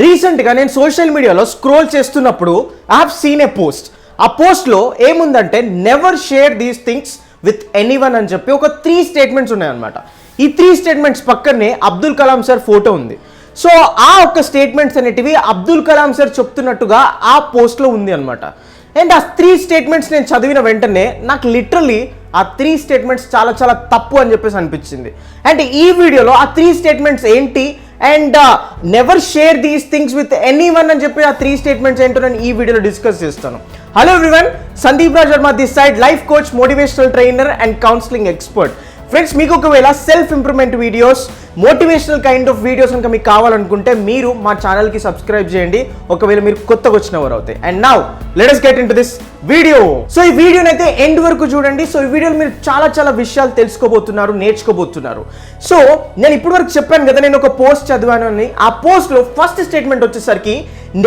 రీసెంట్గా నేను సోషల్ మీడియాలో స్క్రోల్ చేస్తున్నప్పుడు I have seen a post. ఆ పోస్ట్లో ఏముందంటే never share these things with anyone అని చెప్పి ఒక 3 స్టేట్మెంట్స్ ఉన్నాయన్నమాట. ఈ 3 స్టేట్మెంట్స్ పక్కనే అబ్దుల్ కలాం సార్ ఫోటో ఉంది. సో ఆ ఒక్క స్టేట్మెంట్స్ అనేటివి అబ్దుల్ కలాం సార్ చెప్తున్నట్టుగా ఆ పోస్ట్లో ఉంది అనమాట. అండ్ ఆ 3 స్టేట్మెంట్స్ నేను చదివిన వెంటనే నాకు లిటరలీ ఆ 3 స్టేట్మెంట్స్ చాలా చాలా తప్పు అని చెప్పేసి అనిపించింది. అండ్ ఈ వీడియోలో ఆ 3 స్టేట్మెంట్స్ ఏంటి and never share these things with anyone అని చెప్పి ఆ 3 స్టేట్మెంట్స్ ఏంటో నేను ఈ వీడియోలో డిస్కస్ చేస్తాను. Hello everyone, Sandeep Raj Varma this side, life coach, motivational trainer and counselling expert. Friends, మీకు ఒకవేళ self improvement videos, motivational kind of videos కనుక మీకు కావాలనుకుంటే మీరు మా ఛానల్కి సబ్స్క్రైబ్ చేయండి, ఒకవేళ మీరు కొత్తగా వచ్చిన వారు అవుతాయి. And now let us get into this video. So ఈ వీడియోని అయితే ఎండ్ వరకు చూడండి. సో ఈ వీడియోలో మీరు చాలా చాలా విషయాలు తెలుసుకోబోతున్నారు, నేర్చుకోబోతున్నారు. సో నేను ఇప్పటి వరకు చెప్పాను కదా, నేను ఒక పోస్ట్ చదివాను అని. ఆ పోస్ట్లో ఫస్ట్ స్టేట్మెంట్ వచ్చేసరికి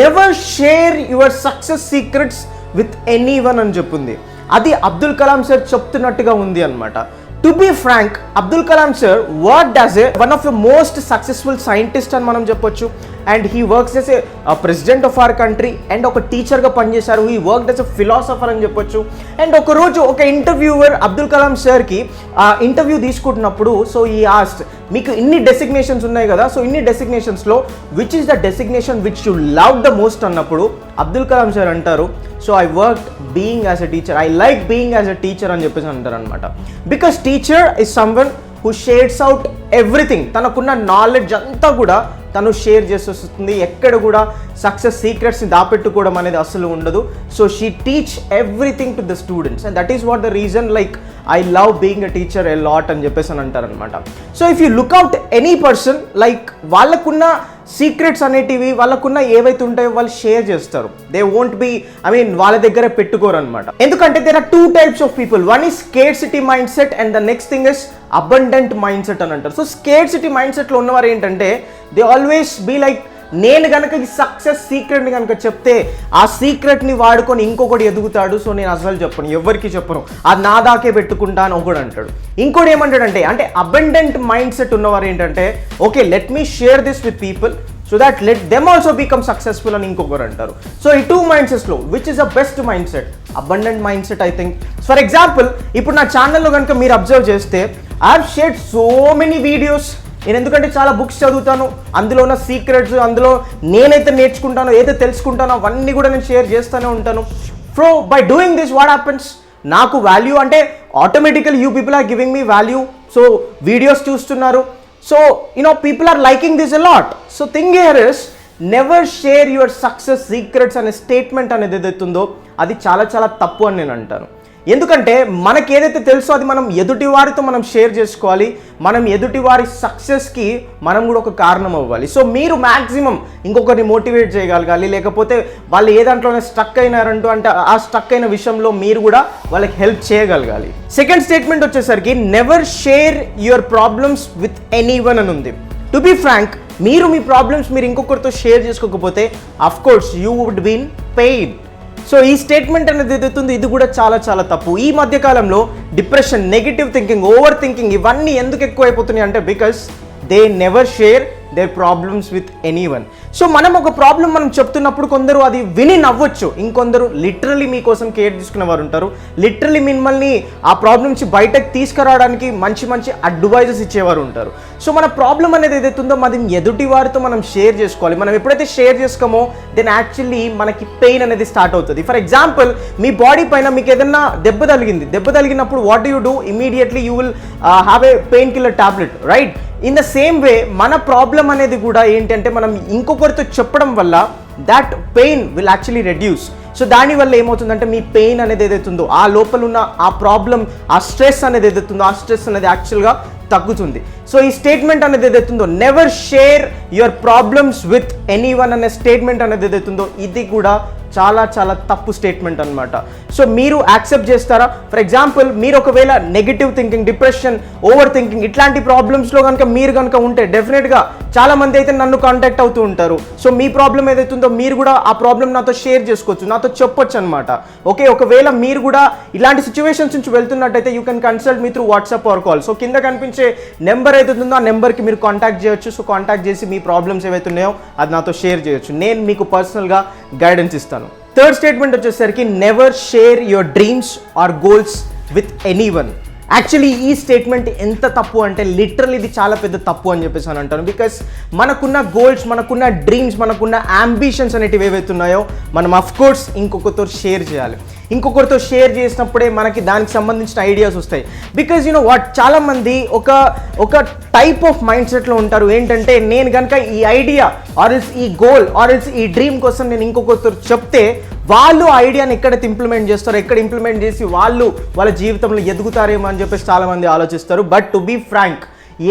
never share your success secrets with anyone అని చెప్పింది. అది అబ్దుల్ కలాం సార్ చెప్తున్నట్టుగా ఉంది అనమాట. To be frank, Abdul Kalam sir worked as one of the most successful scientists అని మనం చెప్పొచ్చు. And he works as a president of our country and ఒక టీచర్గా పనిచేశారు. He worked as a philosopher అని చెప్పొచ్చు. అండ్ ఒక రోజు ఒక ఇంటర్వ్యూవర్ అబ్దుల్ కలాం సార్కి ఇంటర్వ్యూ తీసుకుంటున్నప్పుడు సో ఈ ఆస్ట్, మీకు ఇన్ని డెసిగ్నేషన్స్ ఉన్నాయి కదా, సో ఇన్ని డెసిగ్నేషన్స్లో which is the designation which you love the most అన్నప్పుడు అబ్దుల్ కలాం సార్ అంటారు, so I work being as a teacher, I like being as a teacher అని చెప్పేసి అంటారు అనమాట. Because teacher is someone who shares out everything. తనకున్న knowledge అంతా కూడా తను షేర్ చేసి వస్తుంది. ఎక్కడ కూడా సక్సెస్ సీక్రెట్స్ని దాపెట్టుకోవడం అనేది అసలు ఉండదు. So she teach everything to the students and that is what the reason like I love being a teacher a lot అని చెప్పేసి అని అంటారనమాట. So if you look out any person, like వాళ్ళకున్న సీక్రెట్స్ అనేటివి, వాళ్ళకున్న ఏవైతే ఉంటాయో వాళ్ళు షేర్ చేస్తారు. దే వోంట్ బి, వాళ్ళ దగ్గర పెట్టుకోరు అనమాట. ఎందుకంటే there are 2 types of people. One is scarcity mindset and the next thing is abundant mind set అని అంటారు. సో స్కేర్సిటీ మైండ్ సెట్లో ఉన్నవారు ఏంటంటే దే ఆల్వేస్ బీ లైక్, నేను కనుక ఈ సక్సెస్ సీక్రెట్ని కనుక చెప్తే ఆ సీక్రెట్ని వాడుకొని ఇంకొకటి ఎదుగుతాడు, సో నేను అసలు చెప్పను, ఎవరికి చెప్పను, అది నా దాకే పెట్టుకుంటాను ఒకడు అంటాడు. ఇంకోటి ఏమంటాడంటే, అంటే అబండెంట్ మైండ్ సెట్ ఉన్నవారు ఏంటంటే okay let me share this with people so that let them also become successful అని ఇంకొకరు అంటారు. సో ఈ 2 మైండ్ సెట్స్లో which is the best mind set? Abundant mind set I think. For example, ఇప్పుడు నా ఛానల్లో కనుక మీరు అబ్జర్వ్ చేస్తే I have shared so many videos. నేను ఎందుకంటే చాలా బుక్స్ చదువుతాను, అందులో ఉన్న సీక్రెట్స్, అందులో నేనైతే నేర్చుకుంటానో ఏదైతే తెలుసుకుంటానో అవన్నీ కూడా నేను షేర్ చేస్తూనే ఉంటాను. So by doing this what happens, నాకు వాల్యూ అంటే automatical you people are giving me value. So videos చూస్తున్నారు, so people are liking this a lot. So thing here is never share your success secrets అనే statement అనేది ఏదైతుందో అది చాలా చాలా తప్పు అని నేను అంటాను. ఎందుకంటే మనకి ఏదైతే తెలుసో అది మనం ఎదుటి వారితో మనం షేర్ చేసుకోవాలి. మనం ఎదుటి వారి సక్సెస్కి మనం కూడా ఒక కారణం అవ్వాలి. సో మీరు మ్యాక్సిమం ఇంకొకరిని మోటివేట్ చేయగలగాలి, లేకపోతే వాళ్ళు ఏ దాంట్లోనే స్టక్ అయినారంటూ అంటే ఆ స్టక్ అయిన విషయంలో మీరు కూడా వాళ్ళకి హెల్ప్ చేయగలగాలి. సెకండ్ స్టేట్మెంట్ వచ్చేసరికి never share your problems with anyone అని ఉంది. టు బీ ఫ్రాంక్, మీరు మీ ప్రాబ్లమ్స్ మీరు ఇంకొకరితో షేర్ చేసుకోకపోతే of course you would been paid. So ఈ స్టేట్మెంట్ అనేది ఏదైతుంది ఇది కూడా చాలా చాలా తప్పు. ఈ మధ్యకాలంలో depression, negative thinking, overthinking ఇవన్నీ ఎందుకు ఎక్కువ అయిపోతున్నాయి అంటే because they never share their problems with anyone. So మనం ఒక ప్రాబ్లం మనం చెప్తున్నప్పుడు కొందరు అది విని నవ్వచ్చు, ఇంకొందరు లిటరలీ మీకోసం కేర్ తీసుకునే వారు ఉంటారు. లిటరలీ మిమ్మల్ని ఆ ప్రాబ్లం నుంచి బయటకు తీసుకురావడానికి మంచి మంచి అడ్వైజెస్ ఇచ్చేవారు ఉంటారు. సో మన ప్రాబ్లం అనేది ఏదైతుందో అది ఎదుటి వారితో మనం షేర్ చేసుకోవాలి. మనం ఎప్పుడైతే షేర్ చేసుకోమో దెన్ యాక్చువల్లీ మనకి పెయిన్ అనేది స్టార్ట్ అవుతుంది. ఫర్ ఎగ్జాంపుల్, మీ బాడీ పైన మీకు ఏదైనా దెబ్బ తగిలినప్పుడు what you do? Immediately you will have a pain killer tablet, right? In the same way మన ప్రాబ్లం అనేది కూడా ఏంటంటే మనం ఇంకొకరితో చెప్పడం వల్ల that pain will actually reduce. So దానివల్ల ఏమవుతుందంటే మీ పెయిన్ అనేది ఏదైతుందో ఆ లోపల ఉన్న ఆ ప్రాబ్లం, ఆ స్ట్రెస్ అనేది ఏదైతుందో ఆ స్ట్రెస్ అనేది యాక్చువల్గా తగ్గుతుంది. సో ఈ స్టేట్మెంట్ అనేది ఏదైతుందో never share your problems with anyone అనే స్టేట్మెంట్ అనేది ఏదైతుందో ఇది కూడా చాలా చాలా తప్పు స్టేట్మెంట్ అనమాట. సో మీరు యాక్సెప్ట్ చేస్తారా? ఫర్ ఎగ్జాంపుల్ మీరు ఒకవేళ negative thinking, depression, over thinking ఇట్లాంటి ప్రాబ్లమ్స్లో కనుక మీరు కనుక ఉంటే డెఫినెట్గా చాలా మంది అయితే నన్ను కాంటాక్ట్ అవుతూ ఉంటారు. సో మీ ప్రాబ్లం ఏదైతుందో మీరు కూడా ఆ ప్రాబ్లం నాతో షేర్ చేసుకోవచ్చు, నాతో చెప్పొచ్చు అనమాట. ఓకే, ఒకవేళ మీరు కూడా ఇలాంటి సిచ్యువేషన్స్ నుంచి వెళ్తున్నట్టయితే you can consult me through WhatsApp or call. So కింద కనిపించే నెంబర్ ఏదైతుందో ఆ నెంబర్కి మీరు కాంటాక్ట్ చేయొచ్చు. సో కాంటాక్ట్ చేసి మీ ప్రాబ్లమ్స్ ఏవైతే ఉన్నాయో అది నాతో షేర్ చేయొచ్చు. నేను మీకు పర్సనల్గా గైడెన్స్ ఇస్తాను. థర్డ్ స్టేట్మెంట్ వచ్చేసరికి never share your dreams or goals with anyone. Actually ఈ స్టేట్మెంట్ ఎంత తప్పు అంటే లిటరల్లీ ఇది చాలా పెద్ద తప్పు అని చెప్పేసి అని అంటాను. బికాస్ మనకున్న గోల్స్, మనకున్న డ్రీమ్స్, మనకున్న అంబిషన్స్ అనేటివి ఏవైతే ఉన్నాయో మనం అఫ్కోర్స్ ఇంకొకరితో షేర్ చేయాలి. ఇంకొకరితో షేర్ చేసినప్పుడే మనకి దానికి సంబంధించిన ఐడియాస్ వస్తాయి. బికాజ్ వాట్, చాలామంది ఒక టైప్ ఆఫ్ మైండ్ సెట్లో ఉంటారు. ఏంటంటే నేను కనుక ఈ ఐడియా ఆర్ఎల్స్ ఈ గోల్ ఆర్ఎల్స్ ఈ డ్రీమ్ కోసం నేను ఇంకొకరితో చెప్తే వాళ్ళు ఆ ఐడియాని ఎక్కడైతే ఇంప్లిమెంట్ చేస్తారో, ఎక్కడ ఇంప్లిమెంట్ చేసి వాళ్ళ జీవితంలో ఎదుగుతారేమో అని చెప్పేసి చాలామంది ఆలోచిస్తారు. బట్ టు బీ ఫ్రాంక్,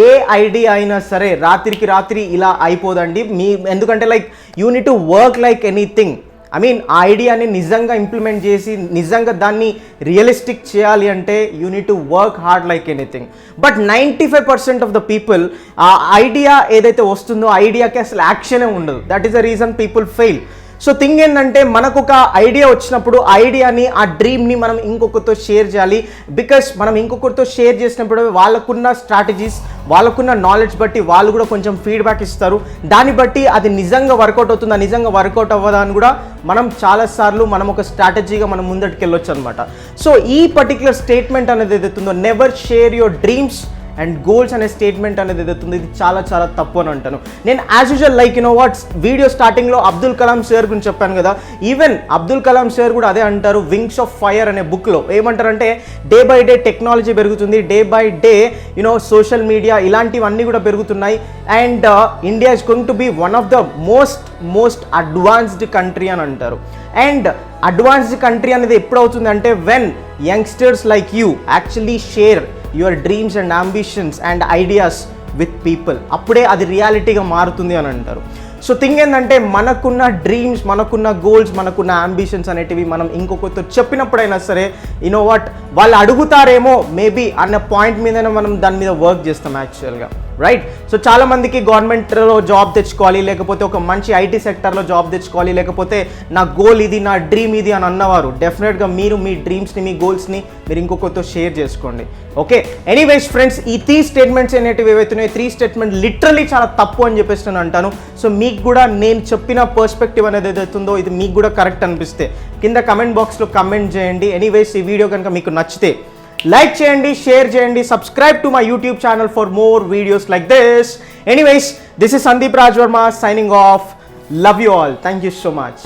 ఏ ఐడియా అయినా సరే రాత్రికి రాత్రి ఇలా అయిపోదండి. ఎందుకంటే like you need to work like anything. I mean ఆ ఐడియాని నిజంగా ఇంప్లిమెంట్ చేసి నిజంగా దాన్ని రియలిస్టిక్ చేయాలి అంటే you need to work hard like anything. But 95% of the people ఆ ఐడియా ఏదైతే వస్తుందో ఆ ఐడియాకి అసలు యాక్షనే ఉండదు. That is the reason people fail. So thing ఏంటంటే మనకు ఒక ఐడియా వచ్చినప్పుడు ఆ ఐడియాని, ఆ డ్రీమ్ని మనం ఇంకొకరితో షేర్ చేయాలి. బికాస్ మనం ఇంకొకరితో షేర్ చేసినప్పుడు వాళ్ళకున్న స్ట్రాటజీస్, వాళ్ళకున్న నాలెడ్జ్ బట్టి వాళ్ళు కూడా కొంచెం ఫీడ్బ్యాక్ ఇస్తారు. దాన్ని బట్టి అది నిజంగా వర్కౌట్ అవుతుందా, నిజంగా వర్కౌట్ అవ్వదా అని కూడా మనం చాలాసార్లు మనం ఒక స్ట్రాటజీగా మనం ముందటికి వెళ్ళొచ్చు అనమాట. సో ఈ పర్టికులర్ స్టేట్మెంట్ అనేది ఏదైతుందో never share your dreams and goals అనే స్టేట్మెంట్ అనేది ఏదైతుంది ఇది చాలా చాలా తప్పు అని అంటాను నేను. As usual like what, video స్టార్టింగ్లో అబ్దుల్ కలాం సార్ గురించి చెప్పాను కదా. ఈవెన్ అబ్దుల్ కలాం సార్ కూడా అదే అంటారు వింగ్స్ ఆఫ్ ఫైర్ అనే బుక్లో. ఏమంటారంటే డే బై డే టెక్నాలజీ పెరుగుతుంది, day by day social media ఇలాంటివన్నీ కూడా పెరుగుతున్నాయి. And India is going to be one of the most advanced country అని అంటారు. అండ్ అడ్వాన్స్డ్ కంట్రీ అనేది ఎప్పుడవుతుంది అంటే when youngsters like you actually share your dreams and ambitions and ideas with people. అప్పుడే అది రియాలిటీగా మారుతుంది అని అంటారు. సో థింగ్ ఏంటంటే మనకున్న డ్రీమ్స్, మనకున్న గోల్స్, మనకున్న అంబిషన్స్ అనేటివి మనం ఇంకొకరితో చెప్పినప్పుడైనా సరే వాట్, వాళ్ళు అడుగుతారేమో మేబీ అన్న పాయింట్ మీదనే మనం దాని మీద వర్క్ చేస్తాం యాక్చువల్గా, రైట్? సో చాలామందికి గవర్నమెంట్లో జాబ్ తెచ్చుకోవాలి, లేకపోతే ఒక మంచి ఐటీ సెక్టర్లో జాబ్ తెచ్చుకోవాలి, లేకపోతే నా గోల్ ఇది, నా డ్రీమ్ ఇది అని అన్నవారు డెఫినెట్గా మీరు మీ డ్రీమ్స్ని, మీ గోల్స్ని మీరు ఇంకొకరితో షేర్ చేసుకోండి. ఓకే, ఎనీవేస్ ఫ్రెండ్స్, ఈ 3 స్టేట్మెంట్స్ అనేటివి ఏవైతున్నాయో 3 స్టేట్మెంట్ లిటరల్లీ చాలా తప్పు అని చెప్పేసి నేను అంటాను. సో మీకు కూడా నేను చెప్పిన పర్స్పెక్టివ్ అనేది ఏదైతుందో ఇది మీకు కూడా కరెక్ట్ అనిపిస్తే కింద కమెంట్ బాక్స్లో కమెంట్ చేయండి. ఎనీవేస్ ఈ వీడియో కనుక మీకు నచ్చితే లైక్ చేయండి, షేర్ చేయండి, subscribe to my YouTube channel for more videos like this. Anyways, this is Sandeep Raj Verma signing off. Love you all. Thank you so much.